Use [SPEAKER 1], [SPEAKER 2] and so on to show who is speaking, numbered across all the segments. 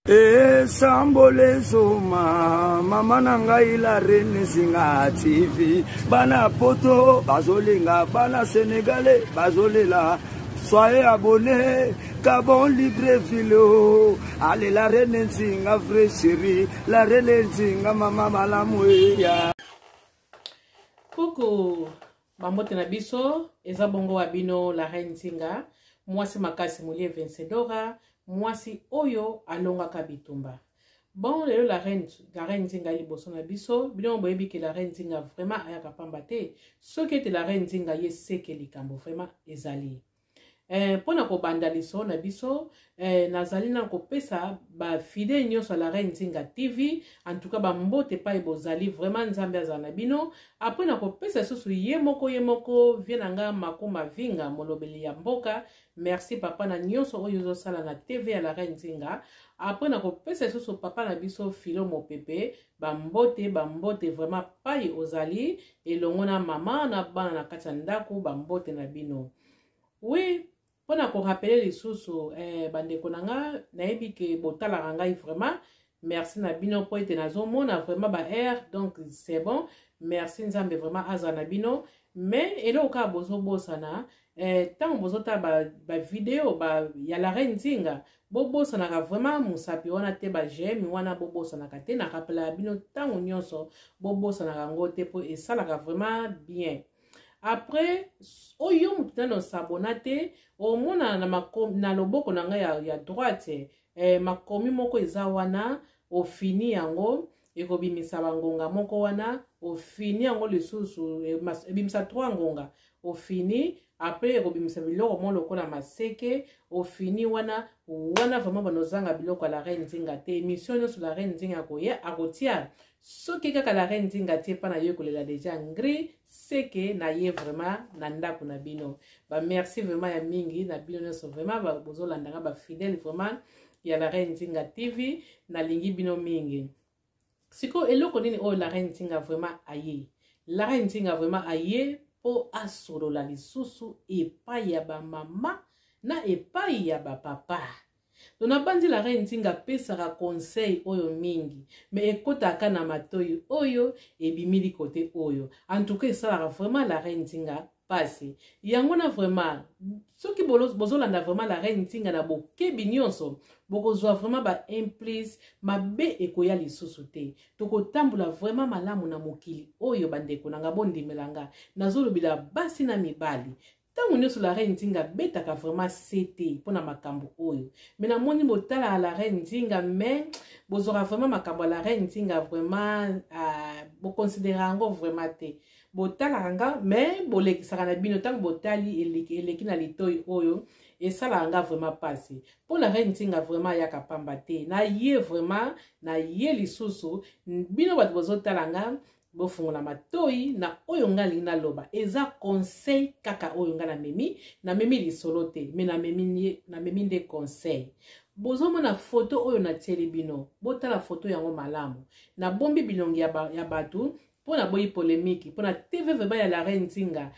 [SPEAKER 1] Sambole soma mama nanga ila rene singa TV bana poto bazolinga bana sénégalais bazolela soyez abonnés Gabon libre filo allez la rene singa vrai chéri la rene singa mama malamuya
[SPEAKER 2] Coucou bambote na biso eza bongo abino la reine singa mwasi makasi mulie Vencedora mwasi oyo alongaka bitumba. Bon, lelo la reine Nzinga liboso na biso, bino boyebi ke la reine Nzinga vraiment ayaka pamba te, soki te la reine Nzinga ye seke likambo vraiment ezali. Pona ko banda liso na biso, nazali na kopesa ba fidèle nyonso la reine Nzinga TV, en tout cas ba mbote pa ebozali vraiment nzambe azana bino, après na kopesa susu ye moko vienanga makoma vinga molobeli ya mboka. Merci papa na nyonso oyo zo sala na TV ya la reine Nzinga. Après na kopesa susu papa na biso filo mopepe, ba mbote vraiment pai ozali elongona mama na bana na kati ya ndako ba mbote na bino. Oui, pona ko rappeler lisusu bandeko nanga nayebi ke botala ngai vraiment. Merci na bino po ete nazomona vraiment ba air, donc c'est bon. Merci nzambe vraiment azana bino. Mais elo ka bozo bosana tant bozota ba vidéo ya la reine Nzinga bobosana ka vraiment musapi wana te ba j'aime wana bobosana ka te na rappela bino tant nyonso bobosana ka ngote po esala ka vraiment bien. Après oyo mutano sabonate o mona na loboko na ngai ya droite makomi moko eza wana o fini yango ekobimisa bangonga moko wana o fini yango lisusu ebimisa 3 ngonga o fini après ekobimisa biloko mo lokola maseke o fini wana vraiment banozanga biloko la reine Nzinga te émission nyonso la reine Nzinga koya akotia soki kaka la reine Nzinga te pa na ye kolela déjà ngri seke na ye vraiment na ndako na bino ba merci vraiment ya mingi na bino nyonso vraiment ba bozolandanga ba fidèle vraiment ya la reine Nzinga TV na lingi bino mingi. Siko eloko nini o la reine Nzinga vraiment aye. La reine Nzinga vraiment aye po asolo la lisusu epai ya ba mama na epai ya ba papa. Dona bandi la reine Nzinga pesaka conseil oyo mingi mais ekotaka na matoyi oyo ebimili kote oyo. En tout cas ça vraiment la reine Nzinga passé. Yango na vraiment soki bozolanda vraiment la reine Nzinga na bokebi nyonso bokozwa vraiment ba implice mabe ekoya lisusu te. Tokotambula vraiment malamu na mokili oyo bandeko nanga bondimelanga nazolobila basi na mibali. Tango nyonso la reine Nzinga betaka vraiment c'était pona makambo oyo. Mais na moni botala la reine Nzinga mais bozora vraiment makambo la reine Nzinga vraiment bo considérer ngo vraiment te. Botala nga mais bolekisaka na bino tango botali eleki na litoyi oyo esala nga vraiment passé. Pour la reine Nzinga vraiment yaka pamba te. Na ye vraiment na ye lisusu bino bat bozotala nga bofungola matoyi na oyo nga lina loba eza conseil kaka oyo nga na memi lisolo te mais na memi nde conseil. Bozoma na photo oyo na tieli bino botala photo yango malamu na bombi bilongi ya batu pona boyi polémique pona TV veba ya la reine Nzinga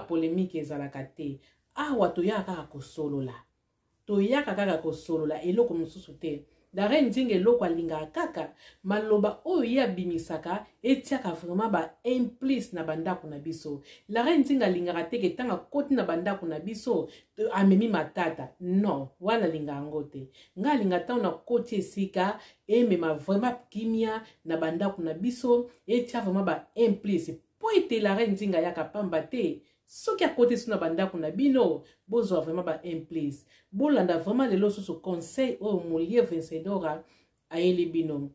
[SPEAKER 2] polémique ezalaka te wato yaka kosolola to yaka kaka kosolola eloko mususu te. La reine Nzinga eloko alinga kaka maloba oyo ya bimisaka etiaka vraiment ba implice na bandako na biso. La reine Nzinga alinga teke tanga koti na bandako na biso amemi matata non wana linga ngote nga linga tanga na koti esika emema vraiment kimia na bandako na biso etia vraiment ba implice po ete la reine Nzinga yaka pamba te. Soki a côté suna bandako na bino bozo vraiment ba implice bolanda vraiment lelo soso conseil o molie Vencedora ayeli bino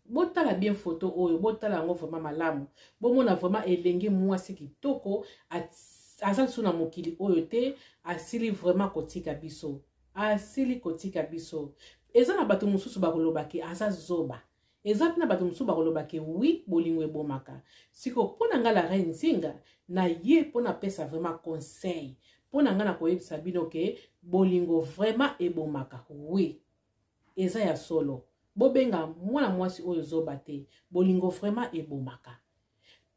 [SPEAKER 2] botala bien photo oyo botala ngo vraiment malamu bomona vraiment elenge mwasi kitoko azali suna mokili oyo te asili vraiment kotika biso eza na bato mususu bakoloba ke asa zoba eza pina bato mususu bakoloba ke oui bolingo ebomaka siko pona nga la reine Nzinga na ye pona pesa vraiment conseil pona nga na koyebisa bino ke bolingo vraiment ebomaka oui eza ya solo bobenga mwana mwasi oyo zoba te bolingo vraiment ebomaka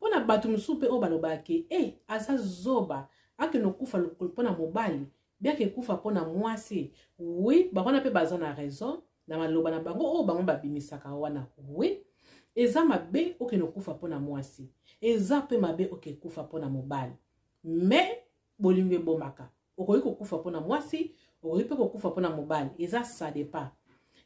[SPEAKER 2] pona bato mususu pe o baloba ke asa zoba ake no kufa pona mobali bien ke kufa pona mwasi oui bakona pe bazana raison na maloba na bango o bango babimisaka wana. Oui, eza mabe okende okufa pona mwasi, eza pe mabe okende kufa pona mobali. Mais bolingo ebomaka. Okoki kokufa pona mwasi, okoki pe kokufa pona mobali. Eza ça dépend.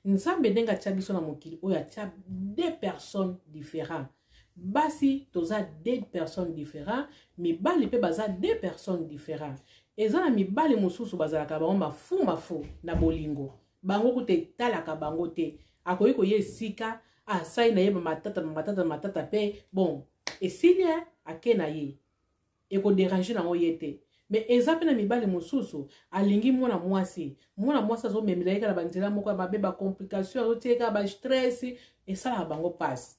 [SPEAKER 2] Nzambe ndenga tia biso na mokili oyo atia deux personnes différentes. Basi toza deux personnes différentes, mibali pe baza deux personnes différentes. Eza na mibali mosusu bazalaka bango mafu na bolingo. Bango kute talaka bango te. Akoki koye esika asai na ye matata pe bon. Esili ake na ye. Eko déranger nango ye te. Mais eza pe na mibali mosusu alingi mwana mwasi azo memela ye kala banzela moko mabe ba complication azo tieka ba stress esala bango passe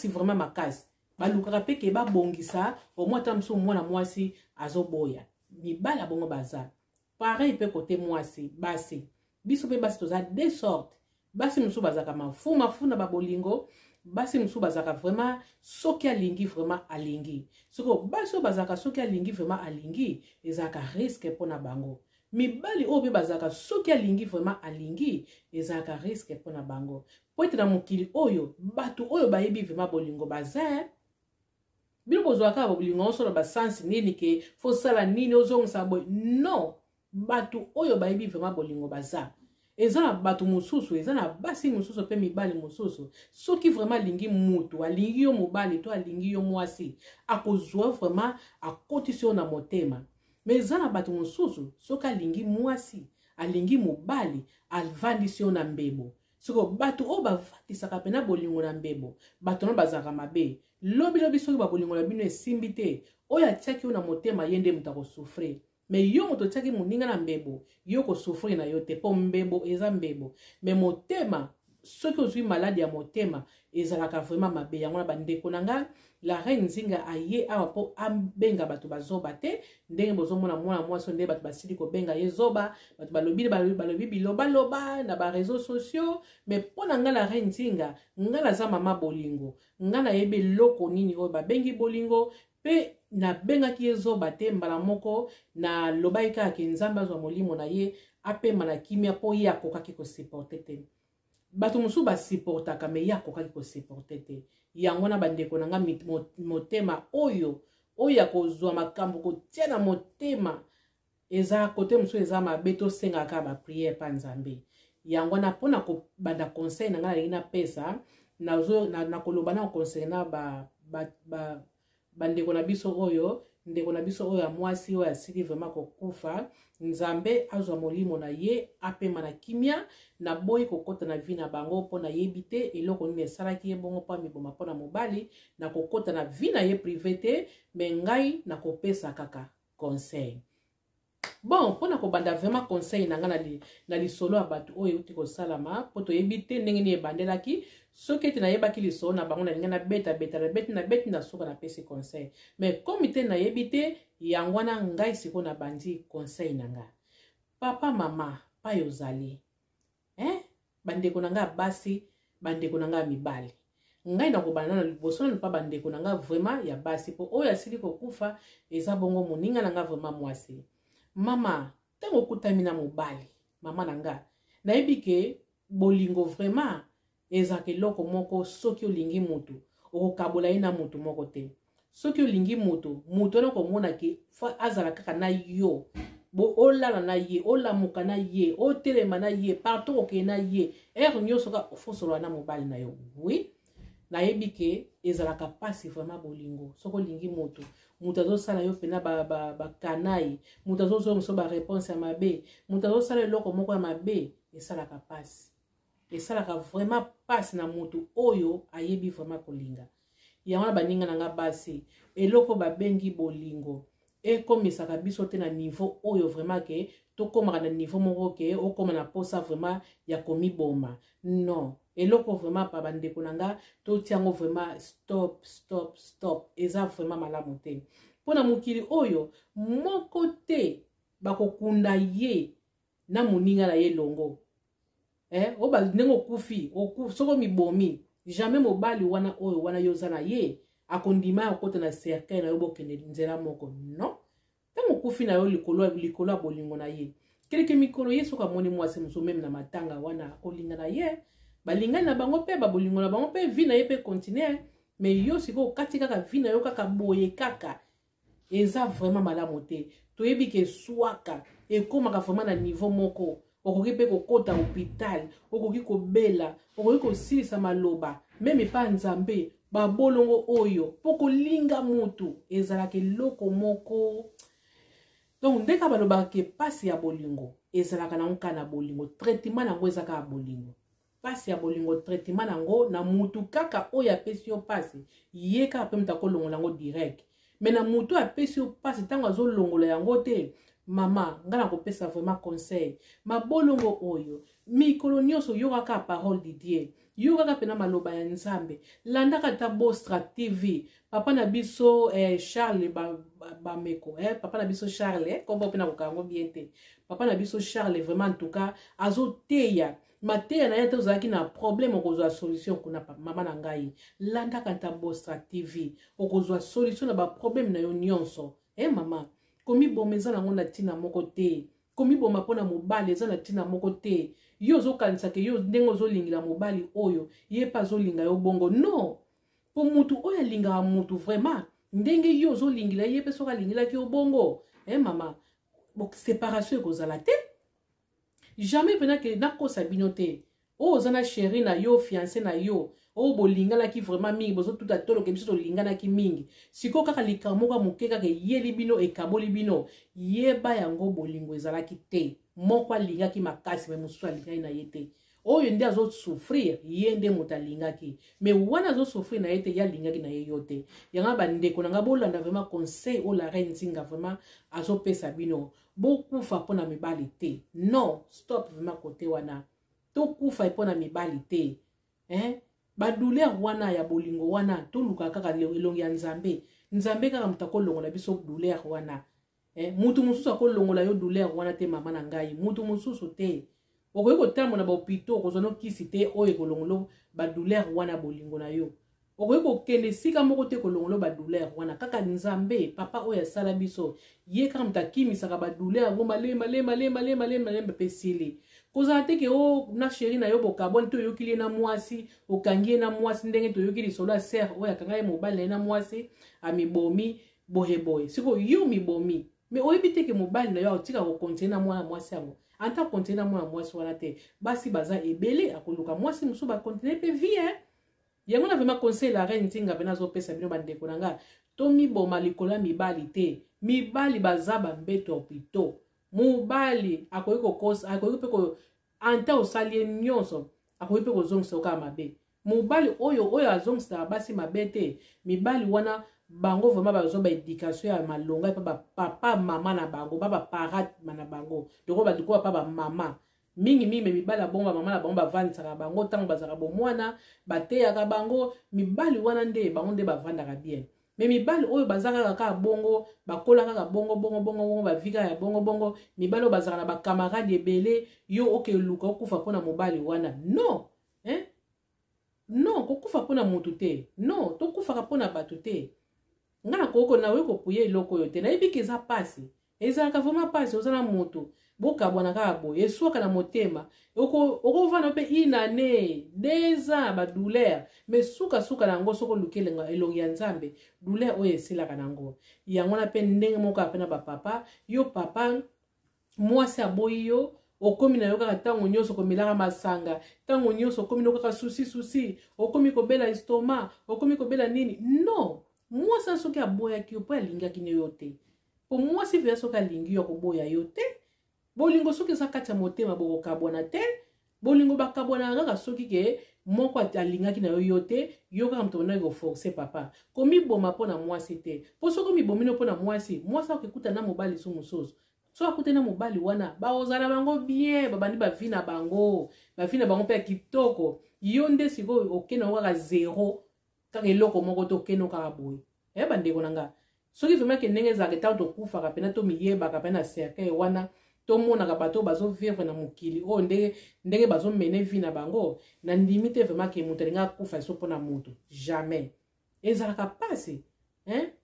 [SPEAKER 2] vraiment makasi balukaka pe ke ba bongisa au moins tamso mwana mwasi azo boya mibali abongo baza pareil pe côté mwasi basi biso pe basi toza deux sortes basi musu bazaka mafu na babolingo basi musu bazaka vraiment soki alingi vraiment alingi soko basi bazaka soki alingi vraiment alingi ezaka risque pona bango mibali oyo bazaka soki alingi vraiment alingi ezaka risque pona bango po ete na mokili oyo bato oyo bayebi vraiment bolingo baza bino bozwaka bolingo osolo basansi nini ke fosala nini ozongisa boy non bato oyo bayebi vraiment bolingo baza eza na bato mosusu eza na basi mosusu pe mibali mosusu soki vraiment alingi mutu alingi yo mobali to alingi yo mwasi akozwa vraiment akotisi yo na motema mais eza na bato mosusu soki alingi mwasi alingi mobali alvandisi yo na mbebo soko bato oyo bavandisaka pena bolingo na mbebo bato no bazalaka mabe lobi soki babolingo na bino esimbi te oyo atiaki yo na motema ye nde moto akosufrir. Mais yo moto tiaki moninga na mbebo yo ko souffrir na yo te po mbebo eza mbebo mais motema soki ozwi malade ya motema ezalaka vraiment mabe yango na bandeko nanga la reine Nzinga aye awa po abenga bato bazoba te ndenge bozomona mwana mwasi nde bato basili kobenga ye zoba bato balobi biloba na ba réseaux sociaux mais pona nga la reine Nzinga nga naza mama bolingo nga na yebe loko nini oyo babengi bolingo pe na bengaki ezoba te mbala moko na lobai kaka nzambe azwa molimo na ye apema na kimia po ye akokaki kosupporte te bato mosusu basupportaka me ye akokaki kosupporte te yango na bandeko na nga motema oyo akozwa makambo kotia na motema eza kote mosusu eza mabe tosengaka bapriere pa nzambe yango na mpona kobanda conseil na nga nalingi napesa nakoloba na conseil na bandeko na biso oyo ndeko na biso oyo ya mwasi oyo asili vraiment kokufa nzambe azwa molimo na ye apema na kimia na boyi kokota na vi na bango mpo na yebi te eloko nini esalaki ye bongo mpo miboma mpo na mobali na kokota na vi na ye privé te me ngai na kopesa kaka conseil. Bon, mpo na kobanda vraiment conseil na nga na lisolo ya bato oyo euti kosalama mpo toyebi te ndenge nini ebandelaki soki ete nayebaki lisolo na bango nalinga nabeti na suka napesi conseil mais komi te nayebi te yango wana ngai siko na bandi conseil na nga papa mama pa yozali bandeko na nga basi bandeko na nga mibali ngai na kobanda na liboso na pa bandeko na nga vraiment ya basi po oyo asili kokufa eza bongo moninga na nga vraiment mwasi mama tango okutami na mobali mama na nga nayebi ke bolingo vraiment ezaka eloko moko soki olingi mutu okokabola ye na mutu moko te soki olingi mutu wana komona ke fa azala kaka na yo bo olala na ye olamuka na ye otelema na ye partout okeye na ye nyonso ka ofosolola na mobali na yo oui nayebi ke ezalaka pasi vraiment bolingo soki olingi mutu azosala yo pena bakanai mutu azozongiso bareponse ya mabe mutu azosala eloko moko ya mabe esalaka pasi esalaka vraiment pasi na mutu oyo ayebi vraiment kolinga yango na baninga na nga basi eloko babengi bolingo ekomisaka biso te na niveau oyo vraiment ke tokomaka na niveau moko ke okoma na posa vraiment ya komiboma non eloko vraiment pa bandeko na nga totiango vraiment stop eza vraiment malamu te mpona mokili oyo moko te bakokunda ye na moninga na ye longo oba ndenge okufi soko mibomi jamais mobali wana oyo wana yoza na ye akondima ya kota na cercle na yo bokende nzela moko non ntango okufi na yo likolo ya bolingo na ye keleke mikolo ye soka moni mwasi muso même na matanga wana kolinga na ye balinga na bango pe babolingo na bango pe vie na ye pe continuer mais yo siko kati kaka vie na yo kaka boye kaka eza vraiment malamu te toyebi ke swaka ekomaka vraiment na niveau moko okoki pe kokota hôpital okoki kobela okoki kosilisa maloba meme pa nzambe babolongo oyo po kolinga mutu ezalaka eloko moko. Donc ndeka balobaka ke pasi ya bolingo ezalaka na nka na bolingo traitement nango ezaka ya bolingo pasi ya bolingo traitement nango na mutu kaka oyo apesi yo pasi ye kaka pe mutu akolongola yango direct mais na mutu apesi yo pasi ntango azolongola yango te mama nga na kopesa vraiment conseil mabolongo oyo mikolo nyonso yokaka parole de Dieu yokaka pena maloba ya nzambe landaka ta Bostra TV papa na biso Charles Bameko papa na biso Charles kombo pena kokango bien te papa na biso Charles vraiment en tout cas azoteya mateya na yete ozalaki na problème okozwa solution kuna mama na ngai landaka ta Bostra TV okozwa solution na ba problème na yo nyonso mama komi bomeza nango na tina moko te komi boma pona mobali eza na tina moko te yo zokanisa ke yo ndenge ozolingila mobali oyo ye pa zolinga yo bongo non po mutu oyo alingaka mutu vraiment ndenge yo ozolingila ye pe soka lingila ki bongo mama bon séparation ekozala te jamais pena ke nakosa bino te o ozana chéri na yo fiancé na yo o bolingana ki vraiment mingi bozo tuta tolo ke biso lingana ki mingi siko kaka likamoka muke kaka yeli bino ekaboli bino yeba yango bolingo ezalaki te moko alingaki makasi me mususu alingaki na ye te oyo nde azo souffrir ye nde moto alingaki me wana azo souffrir na ye te ye alingaki na ye yo te yanga bandeko nanga bolanda vraiment conseil o la reine Nzinga vraiment azopesa bino bokufa mpona mibali te non stop vraiment kote wana tokufa mpona mibali te badouleur wana ya bolingo wana toluka kaka elongi ya nzambe kaka mutu akolongola biso douleur wana mutu mususu akolongola yo douleur wana te mama na ngai mutu mususu te okoki kotambola na bahopito okozwa no kisi te oyo ekolongolo badouleur wana bolingo na yo okoki kokende sika moko te kolongolo badouleur wana kaka nzambe papa oyo asala biso ye kaka mutu akimisaka badouleur yango malemba pe sili kozala te ke o na chéri na yo bokaboni to oyokili ye na mwasi okangi ye na mwasi ndenge toyokili lisolo ya ser oyo akanga ye mobali na ye na mwasi amibomi boyeboye siko yo mibomi me oyebi te ke mobali na yo akotika kokontinue na mwana mwasi yango anta kokontinue na mwana mwasi wana te basi baza ebele akoluka mwasi mosusu bakontinue pe vie yango na vraiment conseil la reine Nzinga pena azopesa bino bandeko na nga tomiboma likolo ya mibali te mibali baza bambeto ya opito mobali akoki kokosa akoki pe ko anta osali nyonso akoki pe kozongisa oka mabe mobali oyo azongisaka basi mabe te mibali wana bango vraiment bazo ba éducation ya malonga pa papa mama na bango baba parat na bango doko ba diko pa ba mama mingi mibali abonga mama na bango bavandisaka bango tango bazaka bomwana bateyaka bango mibali wana nde bango nde bavandaka bien mais mibali oyo bazaka kaka bongo bakola kaka bongo bavika ya bongo mibali oyo bazaka na bakamarade ebele yo okeluka okufa mpona mobali wana non kokufa mpona mutu te non tokufaka mpona bato te nga na koko na we kopuye eloko oyo te nayebi ke eza pasi ezalaka vraiment pasi oza na mutu bokabwana kaka boye eswaka na motema okovanda mpe inane 2 ans badouleur mais suka nango soko olukelenga elongi ya nzambe douleur oyo esilaka nango yango na mpe ndenge moko ape na bapapa yo papa mwasi aboyi yo okomi na yo kaka ntango nyonso komelaka masanga ntango nyonso okomi no kaka susi okomi kobela estoma okomi kobela nini non mwasi soki aboyaki yo mpo alingaki ne yo te po mwasi vea soki alingi yo koboya yo te bolingo soki eza kati ya motema bokokabwana te bolingo bakabwana kaka soki ke moko alingaki na yo te yo kaka moto bonaki koforce papa komiboma mpona mwasi te po soki omibomino mpona mwasi akekuta na mobali so mosusu so akute na mobali wana baozala bango bien babandi bavi na bango mpe ya kitoko yo nde sikoyo okende yango kaka 0 kaka eloko moko te okende kaka boye bandeko na nga soki vraiment ke ndenge ezalaka ntango tokufaka pena tomiyebaka pena cercueil wana tomonaka bato bazovivre na mokili oyo ndenge bazomene vi na bango na ndimi te vraiment ke moto alingi akufa so mpona moto jamais ezalaka pasi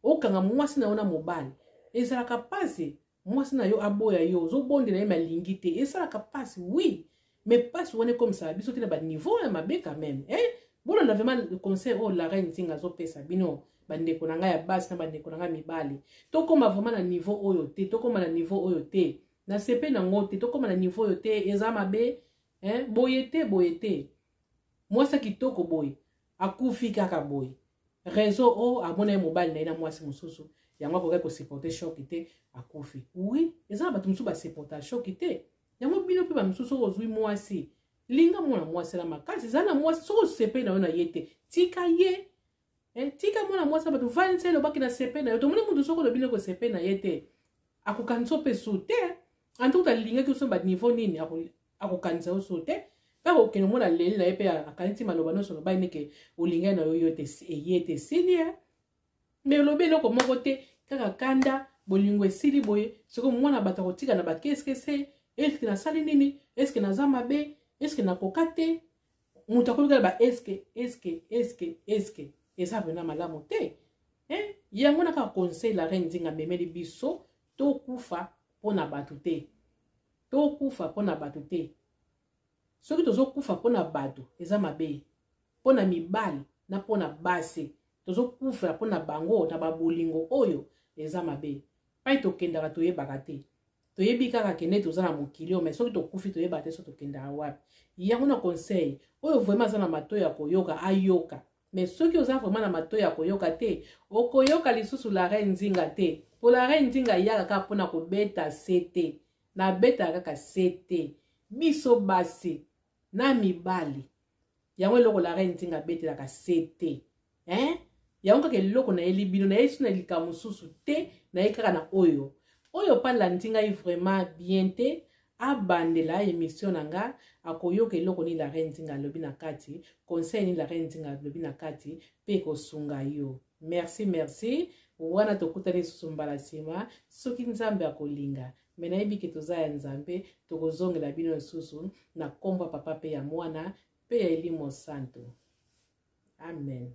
[SPEAKER 2] okanga mwasi na yo na mobali ezalaka pasi mwasi na yo aboya yo ozobondela ye malingi te esalaka pasi oui mais pasi wana comme ça biso te na baniveau ya mabe quand même bolanda vraiment le conseil oyo la reine nzinga azopesa bino bandeko na ngai ya basi na bandeko na ngai mibali tokóma vraiment na niveau oyo te tokóma na niveau oyo te na sepe nango te tokóma na niveau oyo te eza mabe boye te mwasi kitoko boye akufi kaka boye réseau o amona ye mobali na ye na mwasi mosusu yango akoki kosupporte shoki te akufi oui eza na bato mosusu basupporta shoki te yango bino mpe bamisusu oyo ozwi mwasi linga mwana mwasi na makasi eza na mwasi soki osepe na yo na ye te tika ye tika mwana mwasi na bato vanisa elobaki na sepe na yo tomoni mutu soki olobi ndeko sepe na ye te akokanisa mpe su te antuku talingaki oso baniveau nini akokanisa yo su te mpe akokende mona leli na ye mpe akanisi maloba nyonso lobai ndeke olingai na yo yo te eye te esili me olobi eloko moko te kaka kanda bolingo esili boye soki mwana bato akotika na bakeskese eske nasali nini eske naza mabe eske nakoka te moto akobikala ba eske eza vena malamu te yango na kaka conseil la reine nzinga memeli biso tokufa mpona bato te soki tozokufa mpona bato eza mabe mpona mibali na mpona basi tozokufela mpona bango na babolingo oyo eza mabe pai tokendaka toyebaka te toyebi kaka kende toza na mokili oyo mais soki tokufi toyebaka te so tokendaka wapi yango na conseil oyo vraiment aza na matoyi ya koyoka ayoka mais soki oza vraiment na matoyi ya koyoka te okoyoka lisusu la reine nzinga te po la reine nzinga yaka kaka mpona kobeta se te nabetaka kaka se te biso basi na mibali yango eloko la reine nzinga abetelaka se te yango kaka eloko na yeli bino na yesu na lika mosusu te na ye kaka na oyo pala ntinga vraiment bien te abandela émission na nga akoyoka eloko ni la reine nzinga alobi na kati conseil ni la reine nzinga alobi na kati pe kosunga yo merci wana tokutani lisusu mbala nsima soki nzambe akolinga me nayebi ke toza ya nzambe tokozongela bino lisusu na kombo papa pe ya mwana pe ya elimo santo amen.